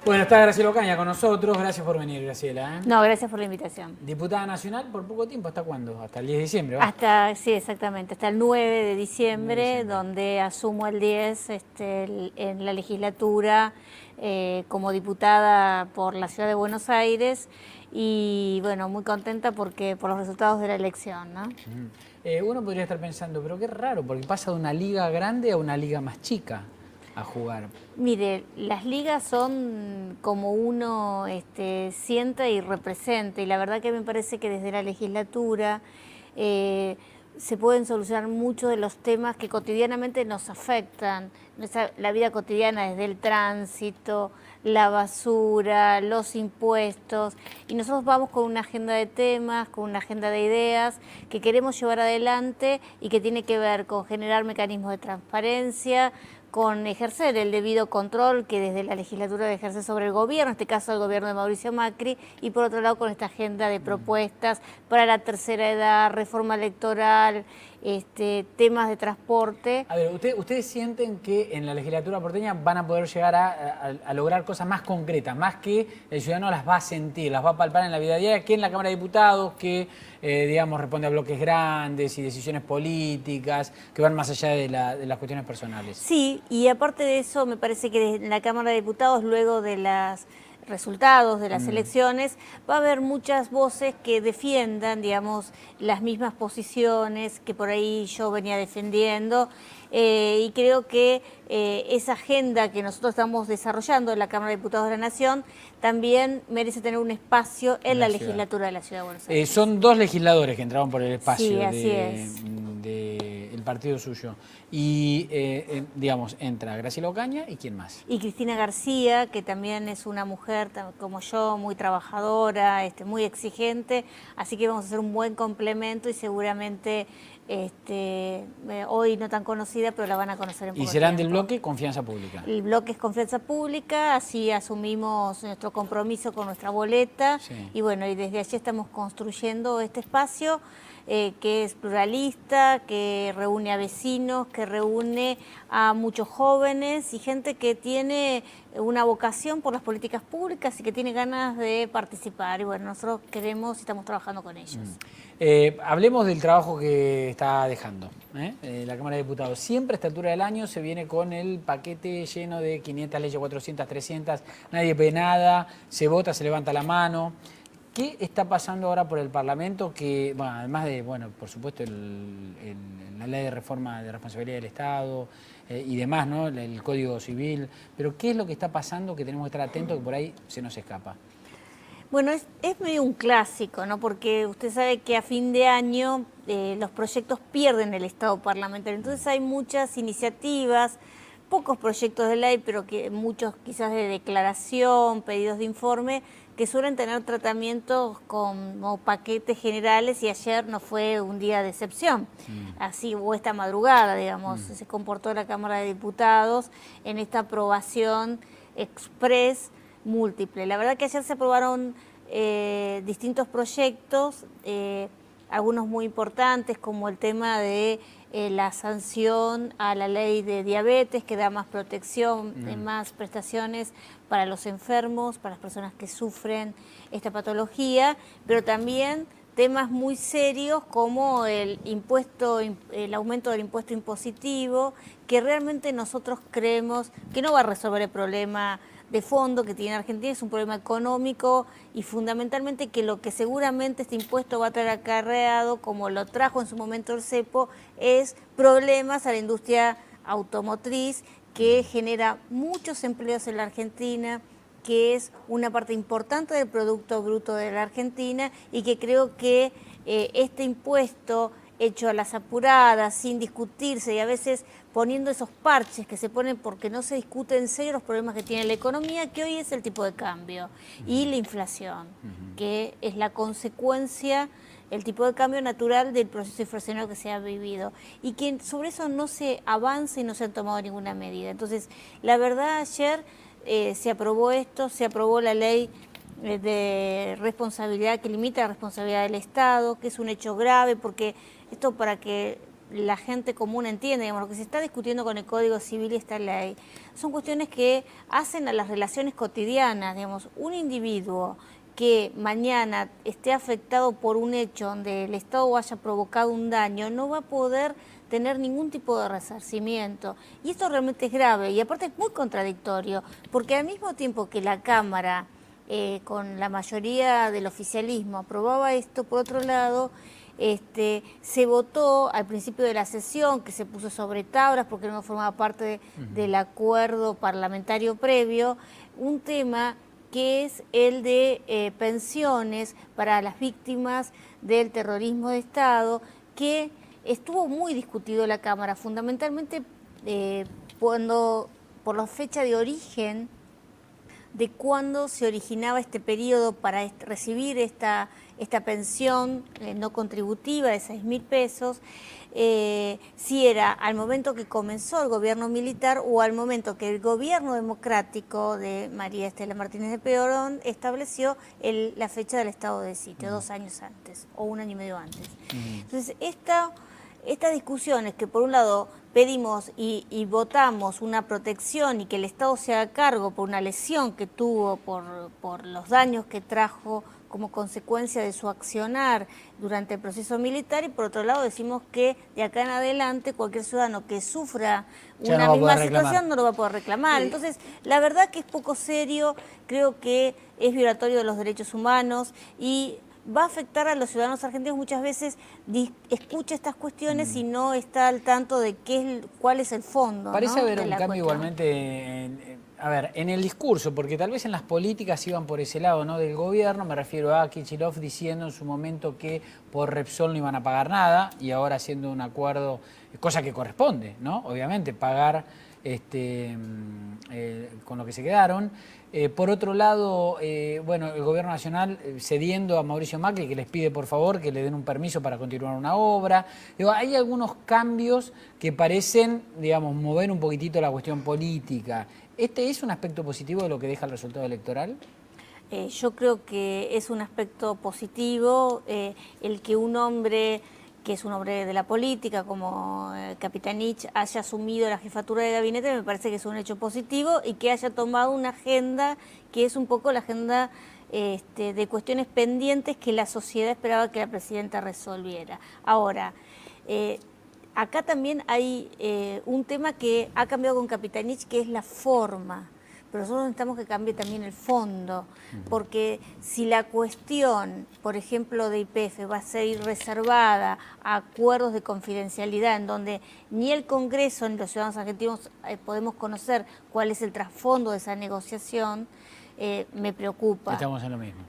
Bueno, está Graciela Ocaña con nosotros. Gracias por venir, Graciela. No, gracias por la invitación. Diputada nacional por poco tiempo. ¿Hasta cuándo? Hasta el 10 de diciembre, ¿va? Hasta, sí, exactamente, hasta el 9 de 9 de diciembre, diciembre. donde asumo el 10 en la legislatura como diputada por la Ciudad de Buenos Aires y bueno, muy contenta porque por los resultados de la elección, ¿no? Uno podría estar pensando, pero qué raro, porque pasa de una liga grande a una liga más chica a jugar. Mire, las ligas son como uno sienta y representa, y la verdad que me parece que desde la legislatura eh, se pueden solucionar muchos de los temas que cotidianamente nos afectan, la vida cotidiana, desde el tránsito, la basura, los impuestos, y nosotros vamos con una agenda de temas, con una agenda de ideas que queremos llevar adelante y que tiene que ver con generar mecanismos de transparencia, con ejercer el debido control que desde la legislatura debe ejercer sobre el gobierno, en este caso el gobierno de Mauricio Macri, y por otro lado con esta agenda de propuestas para la tercera edad, reforma electoral, temas de transporte. A ver, ¿ustedes sienten que en la legislatura porteña van a poder llegar a lograr cosas más concretas, más que el ciudadano las va a sentir, las va a palpar en la vida diaria, que en la Cámara de Diputados, que digamos responde a bloques grandes y decisiones políticas, que van más allá de las cuestiones personales? Sí, y aparte de eso, me parece que en la Cámara de Diputados, luego de los resultados de las elecciones, va a haber muchas voces que defiendan, digamos, las mismas posiciones que por ahí yo venía defendiendo, y creo que esa agenda que nosotros estamos desarrollando en la Cámara de Diputados de la Nación también merece tener un espacio en la legislatura de la Ciudad de Buenos Aires. Son dos legisladores que entraron por el espacio Sí, así es. del partido suyo. Y, digamos, entra Graciela Ocaña y ¿quién más? Y Cristina García, que también es una mujer como yo, muy trabajadora, muy exigente, así que vamos a hacer un buen complemento y seguramente hoy no tan conocida, pero la van a conocer en poco Y serán del tiempo. bloque Confianza Pública. El bloque es Confianza Pública, así asumimos nuestro compromiso con nuestra boleta, Sí. y bueno, y desde allí estamos construyendo este espacio que es pluralista, que reúne a vecinos, que reúne a muchos jóvenes y gente que tiene una vocación por las políticas públicas y que tiene ganas de participar. Y bueno, nosotros queremos y estamos trabajando con ellos. Hablemos del trabajo que está dejando la Cámara de Diputados. Siempre a esta altura del año se viene con el paquete lleno de 500 leyes, 400, 300, nadie ve nada, se vota, se levanta la mano. ¿Qué está pasando ahora por el Parlamento? Que, bueno, además de, bueno, por supuesto, la ley de reforma de responsabilidad del Estado y demás, ¿no? El Código Civil. Pero ¿qué es lo que está pasando que tenemos que estar atentos que por ahí se nos escapa? Bueno, es medio un clásico, ¿no? Porque usted sabe que a fin de año los proyectos pierden el estado parlamentario. Entonces hay muchas iniciativas, pocos proyectos de ley, pero que muchos quizás de declaración, pedidos de informe, que suelen tener tratamientos como paquetes generales, y ayer no fue un día de excepción. Así, o esta madrugada, digamos, se comportó la Cámara de Diputados en esta aprobación express múltiple. La verdad que ayer se aprobaron distintos proyectos, algunos muy importantes, como el tema de la sanción a la ley de diabetes, que da más protección, más prestaciones para los enfermos, para las personas que sufren esta patología, pero también temas muy serios como el aumento del impuesto impositivo, que realmente nosotros creemos que no va a resolver el problema de fondo que tiene Argentina, es un problema económico, y fundamentalmente que lo que seguramente este impuesto va a traer acarreado, como lo trajo en su momento el cepo, es problemas a la industria automotriz, que genera muchos empleos en la Argentina, que es una parte importante del Producto Bruto de la Argentina, y que creo que este impuesto hecho a las apuradas, sin discutirse, y a veces poniendo esos parches que se ponen porque no se discute en serio los problemas que tiene la economía, que hoy es el tipo de cambio y la inflación, que es la consecuencia, el tipo de cambio natural del proceso inflacionario que se ha vivido, y que sobre eso no se avanza y no se ha tomado ninguna medida. Entonces, la verdad, ayer se aprobó esto, se aprobó la ley de responsabilidad, que limita la responsabilidad del Estado, que es un hecho grave, porque esto, para que la gente común entiende, digamos, lo que se está discutiendo con el Código Civil y esta ley, son cuestiones que hacen a las relaciones cotidianas, digamos, un individuo que mañana esté afectado por un hecho donde el Estado haya provocado un daño, no va a poder tener ningún tipo de resarcimiento. Y esto realmente es grave y aparte es muy contradictorio, porque al mismo tiempo que la Cámara, con la mayoría del oficialismo, aprobaba esto, por otro lado, se votó al principio de la sesión, que se puso sobre tablas porque no formaba parte del acuerdo parlamentario previo, un tema que es el de pensiones para las víctimas del terrorismo de Estado, que estuvo muy discutido en la Cámara, fundamentalmente por la fecha de origen de cuándo se originaba este periodo para recibir esta pensión no contributiva de 6.000 pesos, si era al momento que comenzó el gobierno militar o al momento que el gobierno democrático de María Estela Martínez de Perón estableció la fecha del estado de sitio, 2 años antes o 1 año y medio antes. Entonces, estas discusiones que por un lado pedimos y votamos una protección y que el Estado se haga cargo por una lesión que tuvo, por los daños que trajo como consecuencia de su accionar durante el proceso militar, y por otro lado decimos que de acá en adelante cualquier ciudadano que sufra una misma situación no lo va a poder reclamar. Entonces, la verdad que es poco serio, creo que es violatorio de los derechos humanos y va a afectar a los ciudadanos argentinos. Muchas veces escucha estas cuestiones y no está al tanto de cuál es el fondo. Parece ¿no? haber de un la cambio cuestión. igualmente, en el discurso, porque tal vez en las políticas iban por ese lado, ¿no? Del gobierno, me refiero a Kicillof diciendo en su momento que por Repsol no iban a pagar nada y ahora haciendo un acuerdo, cosa que corresponde, ¿no? Obviamente, pagar con lo que se quedaron. Por otro lado, bueno, el gobierno nacional cediendo a Mauricio Macri, que les pide por favor que le den un permiso para continuar una obra. Digo, hay algunos cambios que parecen, digamos, mover un poquitito la cuestión política. ¿Este es un aspecto positivo de lo que deja el resultado electoral? Yo creo que es un aspecto positivo el que un hombre que es un hombre de la política, como Capitanich, haya asumido la jefatura de gabinete, me parece que es un hecho positivo, y que haya tomado una agenda que es un poco la agenda de cuestiones pendientes que la sociedad esperaba que la presidenta resolviera. Ahora, acá también hay un tema que ha cambiado con Capitanich, que es la forma. Pero nosotros necesitamos que cambie también el fondo, porque si la cuestión, por ejemplo, de YPF va a ser reservada a acuerdos de confidencialidad en donde ni el Congreso ni los ciudadanos argentinos podemos conocer cuál es el trasfondo de esa negociación, me preocupa. Estamos en lo mismo.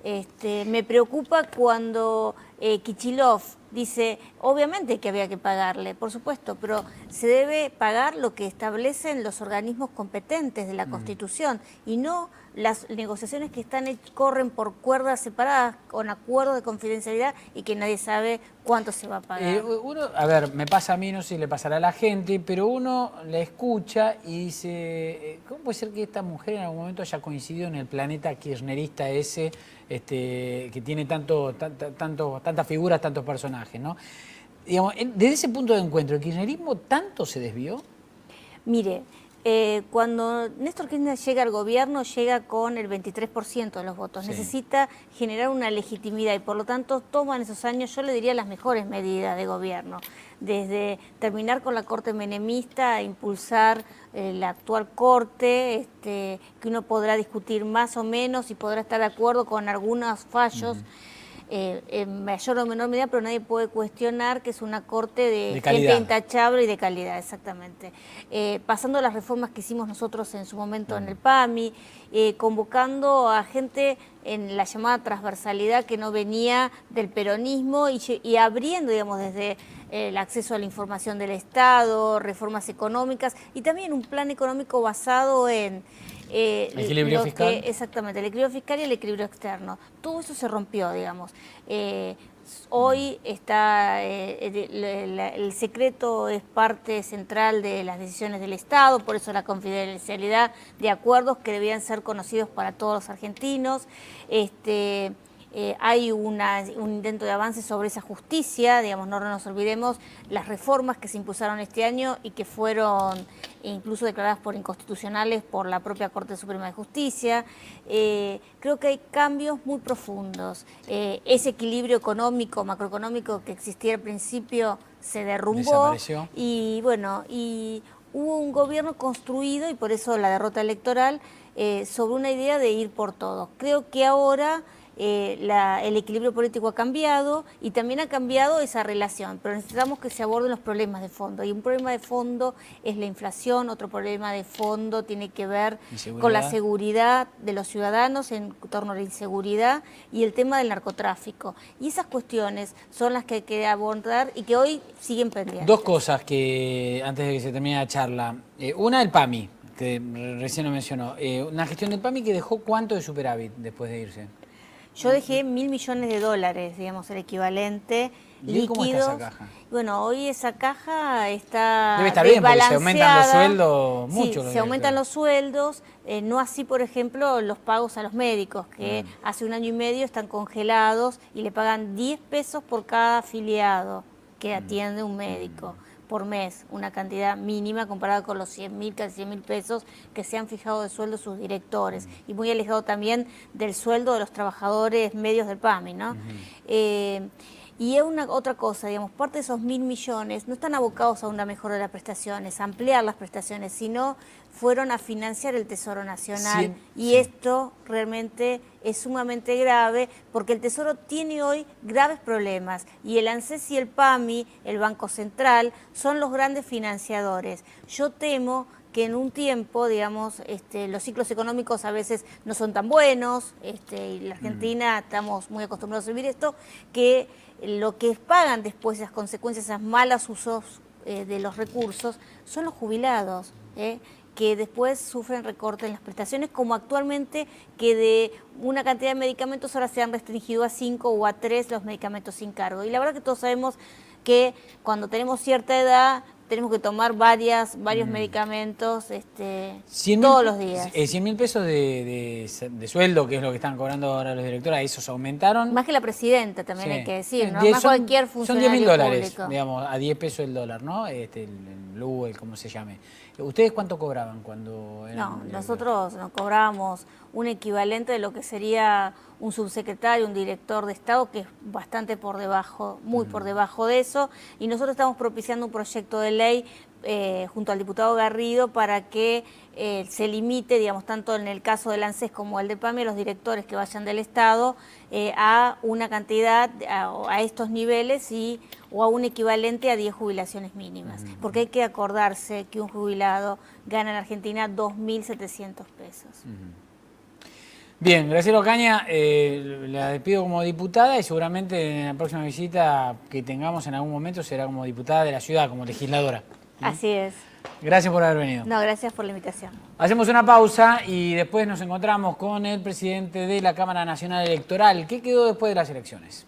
Me preocupa cuando Kicillof dice, obviamente que había que pagarle, por supuesto, pero se debe pagar lo que establecen los organismos competentes de la Constitución y no las negociaciones que corren por cuerdas separadas con acuerdos de confidencialidad y que nadie sabe cuánto se va a pagar. A ver, me pasa a mí, no sé si le pasará a la gente, pero uno la escucha y dice, ¿cómo puede ser que esta mujer en algún momento haya coincidido en el planeta kirchnerista ese, que tiene tantas figuras, tantos personajes, ¿no? Digamos, desde ese punto de encuentro, ¿el kirchnerismo tanto se desvió? Mire, cuando Néstor Kirchner llega al gobierno, llega con el 23% de los votos. Sí. Necesita generar una legitimidad y por lo tanto toma en esos años, yo le diría, las mejores medidas de gobierno. Desde terminar con la corte menemista a impulsar la actual corte, que uno podrá discutir más o menos y podrá estar de acuerdo con algunos fallos. En mayor o menor medida, pero nadie puede cuestionar que es una corte de gente intachable y de calidad, exactamente. Pasando las reformas que hicimos nosotros en su momento en el PAMI, convocando a gente en la llamada transversalidad que no venía del peronismo y abriendo, digamos, desde el acceso a la información del Estado, reformas económicas y también un plan económico basado en equilibrio fiscal. Exactamente, el equilibrio fiscal y el equilibrio externo. Todo eso se rompió, digamos. Hoy está el secreto es parte central de las decisiones del Estado, por eso la confidencialidad de acuerdos que debían ser conocidos para todos los argentinos. hay un intento de avance sobre esa justicia, digamos, no nos olvidemos las reformas que se impulsaron este año y que fueron incluso declaradas por inconstitucionales por la propia Corte Suprema de Justicia. Creo que hay cambios muy profundos. Ese equilibrio económico, macroeconómico que existía al principio se derrumbó. Desapareció. Y bueno, y hubo un gobierno construido, y por eso la derrota electoral, sobre una idea de ir por todo. Creo que ahora el equilibrio político ha cambiado y también ha cambiado esa relación, pero necesitamos que se aborden los problemas de fondo. Y un problema de fondo es la inflación, otro problema de fondo tiene que ver con la seguridad de los ciudadanos en torno a la inseguridad y el tema del narcotráfico. Y esas cuestiones son las que hay que abordar y que hoy siguen pendientes. Dos cosas que antes de que se termine la charla. Una, el PAMI, que recién lo mencionó. Una gestión del PAMI que dejó ¿cuánto de superávit después de irse? Yo dejé $1.000 millones, digamos, el equivalente líquido. ¿Cómo está esa caja? Bueno, hoy esa caja está debe estar bien porque se aumentan los desbalanceada. sueldos mucho. Sí, se aumentan los sueldos, no así, por ejemplo, los pagos a los médicos, que hace 1 año y medio están congelados y le pagan 10 pesos por cada afiliado que atiende un médico por mes, una cantidad mínima comparada con los 100.000, casi 100.000 pesos que se han fijado de sueldo sus directores, y muy alejado también del sueldo de los trabajadores medios del PAMI, ¿no? Y es otra cosa, digamos, parte de esos 1.000 millones no están abocados a una mejora de las prestaciones, a ampliar las prestaciones, sino fueron a financiar el Tesoro Nacional. Y esto realmente es sumamente grave porque el Tesoro tiene hoy graves problemas y el ANSES y el PAMI, el Banco Central, son los grandes financiadores. Yo temo que en un tiempo, digamos, los ciclos económicos a veces no son tan buenos, y la Argentina estamos muy acostumbrados a vivir esto, que lo que pagan después esas consecuencias, esas malas usos de los recursos, son los jubilados, que después sufren recortes en las prestaciones, como actualmente que de una cantidad de medicamentos ahora se han restringido a 5 o a 3 los medicamentos sin cargo. Y la verdad que todos sabemos que cuando tenemos cierta edad tenemos que tomar varios medicamentos todos los días. 100.000 pesos de sueldo, que es lo que están cobrando ahora los directores, ¿esos aumentaron? Más que la presidenta, también hay que decir, ¿no? Más cualquier funcionario son $10.000, público. digamos, a 10 pesos el dólar, ¿no? El blue, el como se llame. ¿Ustedes cuánto cobraban cuando eran directores? Nosotros nos cobrábamos un equivalente de lo que sería un subsecretario, un director de Estado, que es bastante por debajo, muy por debajo de eso, y nosotros estamos propiciando un proyecto de ley junto al diputado Garrido para que se limite, digamos, tanto en el caso del ANSES como el del PAMI, a los directores que vayan del Estado a una cantidad, a estos niveles o a un equivalente a 10 jubilaciones mínimas. Porque hay que acordarse que un jubilado gana en Argentina 2.700 pesos. Bien, Graciela Ocaña, la despido como diputada y seguramente en la próxima visita que tengamos en algún momento será como diputada de la ciudad, como legisladora. Así es. Gracias por haber venido. No, gracias por la invitación. Hacemos una pausa y después nos encontramos con el presidente de la Cámara Nacional Electoral. ¿Qué quedó después de las elecciones?